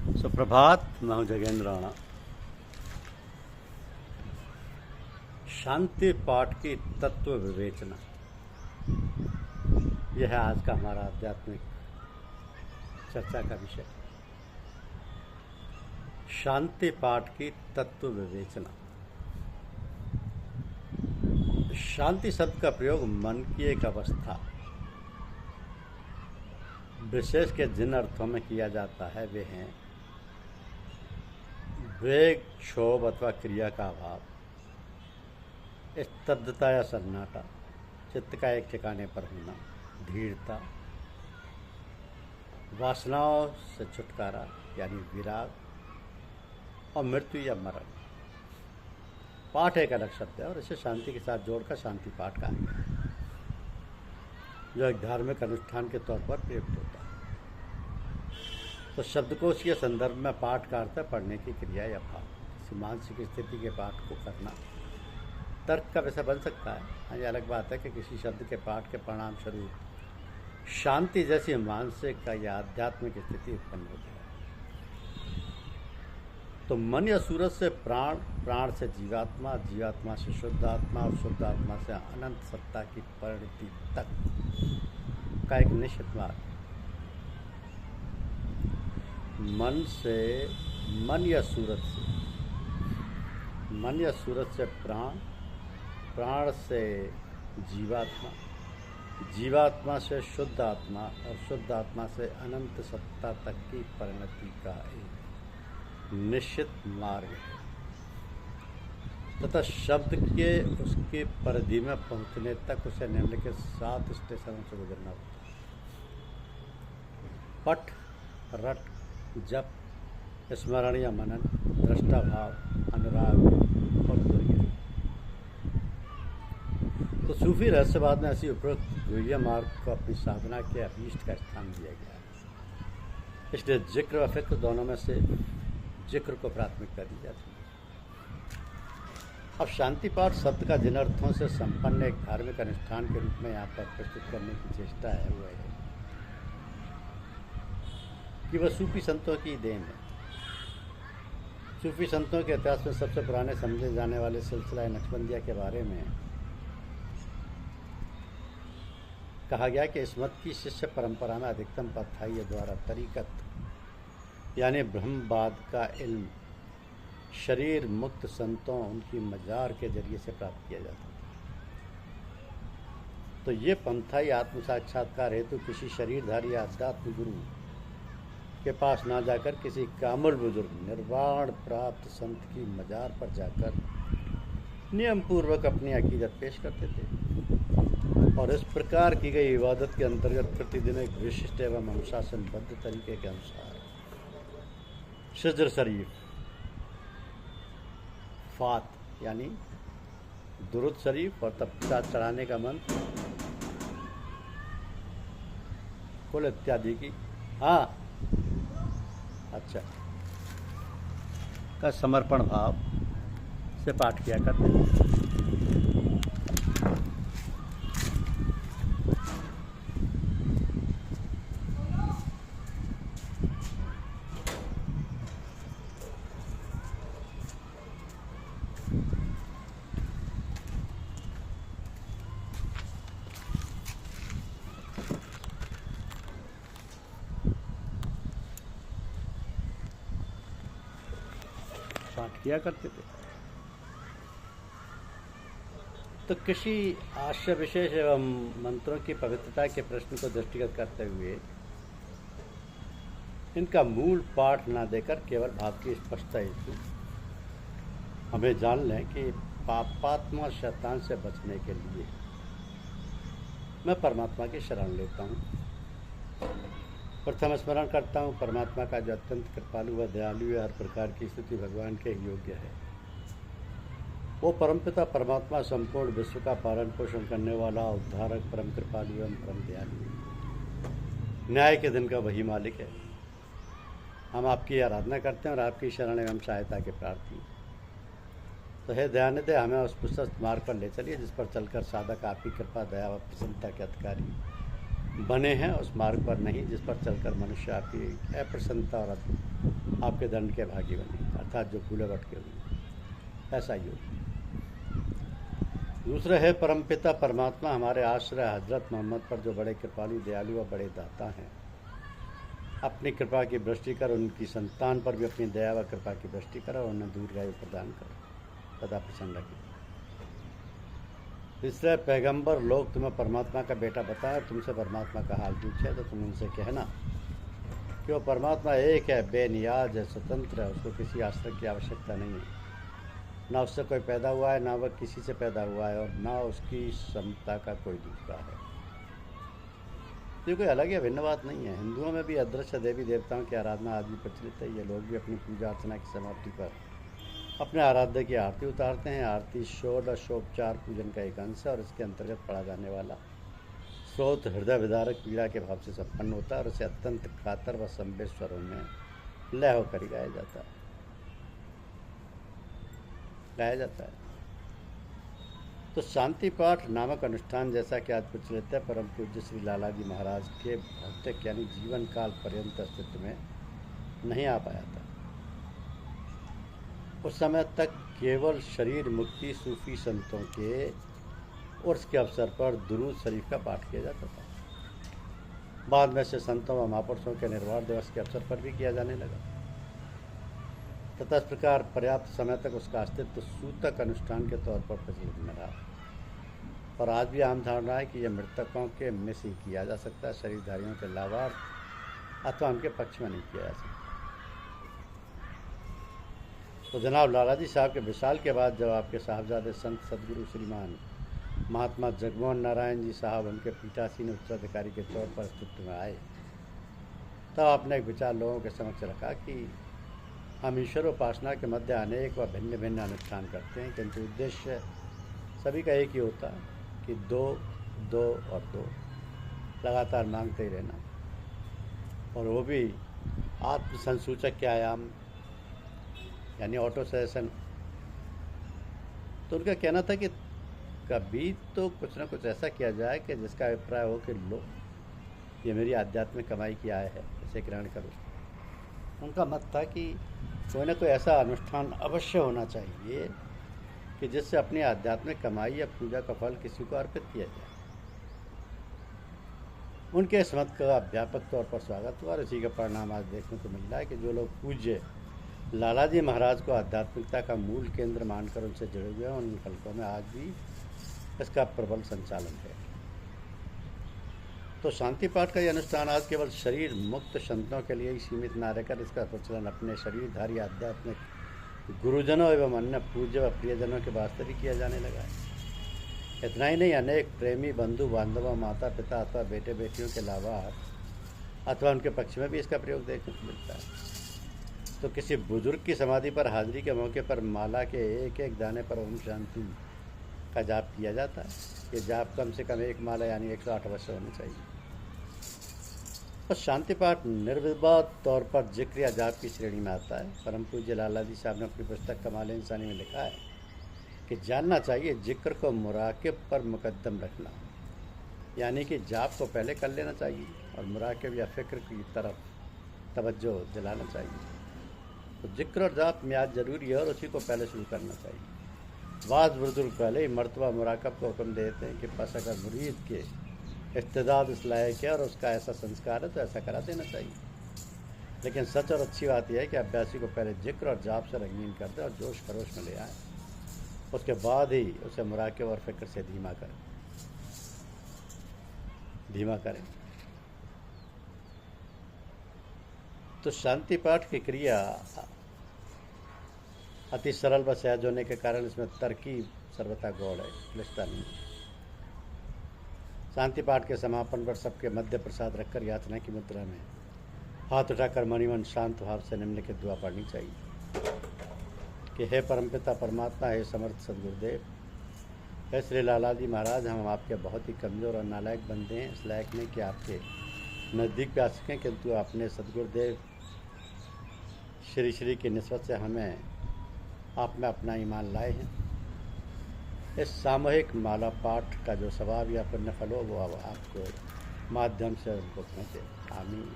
सुप्रभात। मैं हूं जगेंद्र राणा। शांति पाठ की तत्व विवेचना, यह है आज का हमारा आध्यात्मिक चर्चा का विषय। शांति पाठ की तत्व विवेचना। शांति शब्द का प्रयोग मन की एक अवस्था विशेष के जिन अर्थों में किया जाता है वे हैं वेग, क्षोभ अथवा क्रिया का अभाव, स्तब्धता या सन्नाटा, चित्त का एक ठिकाने पर होना, धीरता, वासनाओं से छुटकारा यानी विराग, और मृत्यु या मरण। पाठ एक अलग शब्द है और इसे शांति के साथ जोड़कर शांति पाठ कहा गया है, जो एक धार्मिक अनुष्ठान के तौर पर प्रयुक्त होता है। तो शब्दकोश के संदर्भ में पाठ का अर्थ है पढ़ने की क्रिया या भाव। किसी मानसिक स्थिति के पाठ को करना तर्क का विषय बन सकता है। हाँ, ये अलग बात है कि किसी शब्द के पाठ के परिणाम स्वरूप शांति जैसी मानसिक या आध्यात्मिक स्थिति उत्पन्न होती है। तो मन या सूरज से प्राण, प्राण से जीवात्मा, जीवात्मा से शुद्ध आत्मा और शुद्ध आत्मा से अनंत सत्ता की परिणति तक का एक निश्चित मार्ग। मन या सूरज से प्राण, प्राण से जीवात्मा, जीवात्मा से शुद्ध आत्मा और शुद्ध आत्मा से अनंत सत्ता तक की परिणति का एक निश्चित मार्ग है तथा शब्द के उसके परिधि में पहुंचने तक उसे निम्नलिखित 7 स्टेशनों से गुजरना होता है। पठ, रट, जप, स्मरण या मनन, दृष्टा भाव, अनुराग और तुर्य। तो सूफी रहस्यवाद में ऐसी उपरोक्त गुह्य मार्ग को अपनी साधना के अभीष्ट का स्थान दिया गया है। इसलिए जिक्र व फिक्र दोनों में से जिक्र को प्राथमिकता दी जाती है। अब शांति पाठ शब्द का जिन अर्थों से संपन्न एक धार्मिक अनुष्ठान के रूप में यहाँ पर प्रस्तुत करने की चेष्टा है वह है कि वह सूफी संतों की देन है। सूफी संतों के इतिहास में सबसे पुराने समझे जाने वाले सिलसिला नक्शबंदिया के बारे में कहा गया कि इस मत की शिष्य परंपरा में अधिकतम पथाई द्वारा तरीकत यानी ब्रह्मवाद का इल्म शरीर मुक्त संतों उनकी मजार के जरिए से प्राप्त किया जाता है। तो ये पंथाई आत्म साक्षात्कार हेतु किसी शरीरधारी अध्यात्म गुरु के पास ना जाकर किसी कामल बुजुर्ग निर्वाण प्राप्त संत की मजार पर जाकर नियम पूर्वक अपनी अकीदत पेश करते थे और इस प्रकार की गई इबादत के अंतर्गत प्रतिदिन एक विशिष्ट एवं अनुशासनबद्ध तरीके के अनुसार शिज्र शरीफ, फात यानी दुरूद शरीफ और तब चढ़ाने का मंत्र, कुल इत्यादि की का समर्पण भाव से पाठ किया करते हैं। पाठ किया करते थे। तो किसी आशय विशेष एवं मंत्रों की पवित्रता के प्रश्न को दृष्टिगत करते हुए इनका मूल पाठ न देकर केवल भाव की स्पष्टता हेतु हमें जान लें कि पापात्मा शैतान से बचने के लिए मैं परमात्मा की शरण लेता हूँ। प्रथम स्मरण करता हूँ परमात्मा का जो अत्यंत कृपालु व दयालु है, हर प्रकार की स्तुति भगवान के योग्य है। वो परमपिता परमात्मा संपूर्ण विश्व का पालन पोषण करने वाला उद्धारक, परम कृपालु एवं परम दयालु, न्याय के दिन का वही मालिक है। हम आपकी आराधना करते हैं और आपकी शरण एवं सहायता के प्रार्थी। तो हे दयानिधि, हमें उस प्रशस्त मार्ग पर ले चलिए जिस पर चलकर साधक आपकी कृपा, दया व प्रसन्नता के अधिकारी बने हैं, उस मार्ग पर नहीं जिस पर चलकर मनुष्य आपकी अप्रसन्नता और आपके दंड के भागी बने, अर्थात जो भूले भटके हुए, ऐसा ही हो। दूसरा है परमपिता परमात्मा हमारे आश्रय हजरत मोहम्मद पर जो बड़े कृपालु दयालु और बड़े दाता हैं, अपनी कृपा की वृष्टि कर उनकी संतान पर भी अपनी दया व कृपा की वृष्टि कर और उन्हें दीर्घायु प्रदान कर, सदा प्रसन्न रखें। तीसरा, पैगंबर लोग तुम्हें परमात्मा का बेटा बताए, तुमसे परमात्मा का हाल पूछे तो तुम उनसे कहना कि वो परमात्मा एक है, बेनियाज है, स्वतंत्र है, उसको किसी आश्रय की आवश्यकता नहीं है, ना उससे कोई पैदा हुआ है, ना वह किसी से पैदा हुआ है, और ना उसकी समता का कोई दूसरा है। ये कोई अलग या भिन्न बात नहीं है। हिंदुओं में भी अदृश्य देवी देवताओं की आराधना आज भी प्रचलित है। ये लोग भी अपनी पूजा अर्चना की समाप्ति पर अपने आराध्य की आरती उतारते हैं। आरती षोडशोपचार पूजन का एक अंश है और इसके अंतर्गत पढ़ा जाने वाला स्रोत हृदय विदारक पीड़ा के भाव से संपन्न होता है और इसे अत्यंत कातर व संवेद स्वरों में लय होकर ही गाया जाता है। तो शांति पाठ नामक अनुष्ठान जैसा कि आज प्रचलित है, परम पूज्य श्री लाला जी महाराज के भौतिक यानी जीवन काल पर्यंत अस्तित्व में नहीं आ पाया था। उस समय तक केवल शरीर मुक्ति सूफी संतों के उर्स के अवसर पर दुरूद शरीफ का पाठ किया जाता था। बाद में से संतों व महापुरुषों के निर्वाण दिवस के अवसर पर भी किया जाने लगा तथा इस प्रकार पर्याप्त समय तक उसका अस्तित्व सूतक अनुष्ठान के तौर पर प्रचलित में रहा। और आज भी आम धारणा है कि यह मृतकों के मिस ही किया जा सकता है, शरीरधारियों के लाभार्थ अथवा उनके पक्ष में नहीं किया जा सकता। तो जनाब लाला जी साहब के विशाल के बाद जब आपके साहबजादे संत सदगुरु श्रीमान महात्मा जगमोहन नारायण जी साहब उनके पीठासीन उत्तराधिकारी के तौर पर अस्तित्व में आए, तब आपने एक विचार लोगों के समक्ष रखा कि हम ईश्वर उपासना के मध्य अनेक व भिन्न भिन्न अनुष्ठान करते हैं, किंतु उद्देश्य सभी का एक ही होता है कि दो दो और दो लगातार मांगते ही रहना, और वो भी आत्मसंसूचक के आयाम यानी ऑटो सजेशन। तो उनका कहना था कि कभी तो कुछ ना कुछ ऐसा किया जाए कि जिसका अभिप्राय हो कि लो ये मेरी आध्यात्मिक कमाई की आय है, इसे ग्रहण करो। उनका मत था कि कोई ना कोई ऐसा अनुष्ठान अवश्य होना चाहिए कि जिससे अपनी आध्यात्मिक कमाई या पूजा का फल किसी को अर्पित किया जाए। उनके इस मत का व्यापक तौर पर स्वागत हुआ और इसी का परिणाम आज देखने को मिल रहा है कि जो लोग पूज्य लाला जी महाराज को आध्यात्मिकता का मूल केंद्र मानकर उनसे जुड़े हुए हैं, उन हल्कों में आज भी इसका प्रबल संचालन है। तो शांति पाठ का यह अनुष्ठान आज केवल शरीर मुक्त संतों के लिए ही सीमित न रहकर इसका प्रचलन अपने शरीरधारी आध्यात्मिक गुरुजनों एवं अन्य पूज्य व प्रियजनों के वास्ते भी किया जाने लगा है। इतना ही नहीं, अनेक प्रेमी बंधु बांधवों माता पिता अथवा बेटे बेटियों के लाभार्थ अथवा उनके पक्ष में भी इसका प्रयोग देखने को मिलता है। तो किसी बुजुर्ग की समाधि पर हाजिरी के मौके पर माला के एक एक दाने पर ओम शांति का जाप किया जाता है। ये जाप कम से कम एक माला यानी 108 अवश्य होनी चाहिए। और शांति पाठ निर्विवाद तौर पर जिक्र या जाप की श्रेणी में आता है। परम पूज्य लाला जी साहब ने अपनी पुस्तक कमाल इंसानी में लिखा है कि जानना चाहिए जिक्र को मुराकिब पर मुकद्दम रखना, यानी कि जाप को पहले कर लेना चाहिए और मुराकिब या फिक्र की तरफ तवज्जो दिलाना चाहिए। तो जिक्र और जाप म्याद जरूरी है और उसी को पहले शुरू करना चाहिए। वाज बुजुर्ग पहले ही मर्तबा मुराकब को हुक्म देते हैं कि बस अगर मुरीद के इस्तेदाद इस लायक है और उसका ऐसा संस्कार है तो ऐसा करा देना चाहिए। लेकिन सच और अच्छी बात यह है कि अभ्यासी को पहले जिक्र और जाप से रंगीन कर दे और जोश खरोश में ले आए, उसके बाद ही उसे मुराकिब और फिक्र से धीमा करें। तो शांति पाठ की क्रिया अति सरल व सहज होने के कारण इसमें तरकीब सर्वथा गौड़ है, क्लिष्टता नहीं। शांति पाठ के समापन पर सबके मध्य प्रसाद रखकर याचना की मुद्रा में हाथ उठाकर मणिमन शांत भाव से निम्नलिखित दुआ पढ़नी चाहिए कि हे परमपिता परमात्मा, हे समर्थ सदगुरुदेव, हे श्री लाला जी महाराज, हम आपके बहुत ही कमज़ोर और नालायक बंदे हैं, इस लायक नहीं कि आपके नज़दीक भी आ सकें, किंतु आपने सदगुरुदेव श्री श्री की निस्बत से हमें आप में अपना ईमान लाए हैं। इस सामूहिक माला पाठ का जो स्वभाव या पुण्य फल हो वो अब आपको माध्यम से उनको पहुँचे। आमीन।